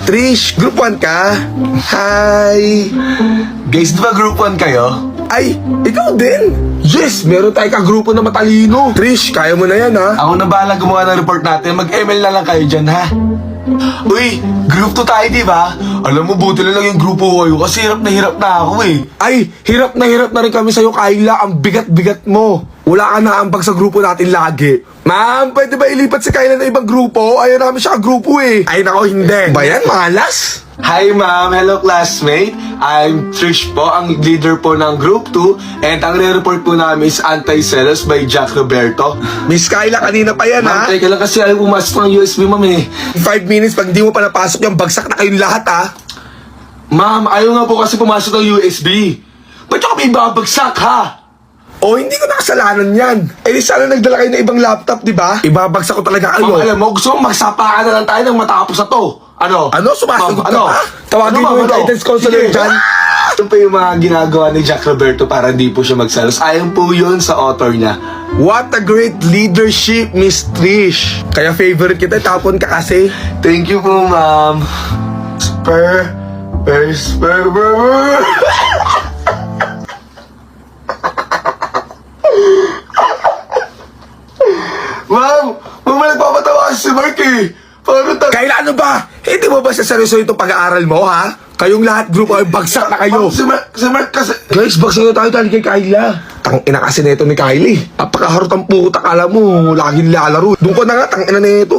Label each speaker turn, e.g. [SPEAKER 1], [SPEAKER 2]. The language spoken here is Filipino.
[SPEAKER 1] Trish, group 1 ka? Hi!
[SPEAKER 2] Guys, di ba group 1 kayo?
[SPEAKER 1] Ay, ikaw din! Yes, meron tayo ka-grupo na matalino. Trish, kaya mo na yan, ha?
[SPEAKER 2] Ako na bahala gumawa ng report natin. Mag-ML na lang kayo dyan, ha? Uy, group 2 tayo, di ba? Alam mo, buti na lang yung grupo kayo kasi hirap na ako, eh.
[SPEAKER 1] Ay, hirap na rin kami sa'yo, Kyla. Ang bigat-bigat mo. Wala ka na ambag sa grupo natin lagi. Ma'am, pwede ba ilipat si Kyla na ibang grupo? Ayaw namin siya grupo eh. Ay nako, hindi. Ba yan, malas?
[SPEAKER 2] Hi, ma'am. Hello, classmate. I'm Trish po, ang leader po ng Group 2. And ang re-report po namin is Anti-Celos by Jack Roberto.
[SPEAKER 1] Miss Kyla, kanina pa yan,
[SPEAKER 2] Ma'am,
[SPEAKER 1] ha?
[SPEAKER 2] teka lang kasi ayaw pumasok ng USB, ma'am, eh.
[SPEAKER 1] 5 minutes, pag di mo pa napasok yung bagsak na kayong lahat, ha?
[SPEAKER 2] Ma'am, ayaw nga po kasi pumasok ng USB. Ba't yung kami babagsak, ha?
[SPEAKER 1] O, hindi ko nakasalanan yan. Eh, sana nagdala kayo ng ibang laptop, di ba? Ibabagsak ko talaga kayo.
[SPEAKER 2] Ma'am, alam mo, gusto mo magsapakan na lang tayo nang matapos na to. Ano?
[SPEAKER 1] Ano? Sumasagot
[SPEAKER 2] Ma'am,
[SPEAKER 1] ka ba? Tawagin mo yung guidance counselor dyan.
[SPEAKER 2] Ito po yung mga ginagawa ni Jack Roberto para hindi po siya magsalos. Ayon po yun sa author niya.
[SPEAKER 1] What a great leadership, Miss Trish. Kaya favorite kita, tapon ka kasi.
[SPEAKER 2] Thank you po, ma'am. Spur. Ma'am, nagpapatawa kasi si Mark, eh. Paano
[SPEAKER 1] Kailan ano ba? Hindi mo ba seryoso itong pag-aaral mo, ha? Kayong lahat grupo ay bagsak na kayo.
[SPEAKER 2] Si Mark kasi...
[SPEAKER 1] Guys, bagsak na tayo dahil kay Kyla. Tang ina kasi neto ni Kylie. Napakaharot ang puta, kala mo, laging lalaro. Doon ko na nga, tang ina neto.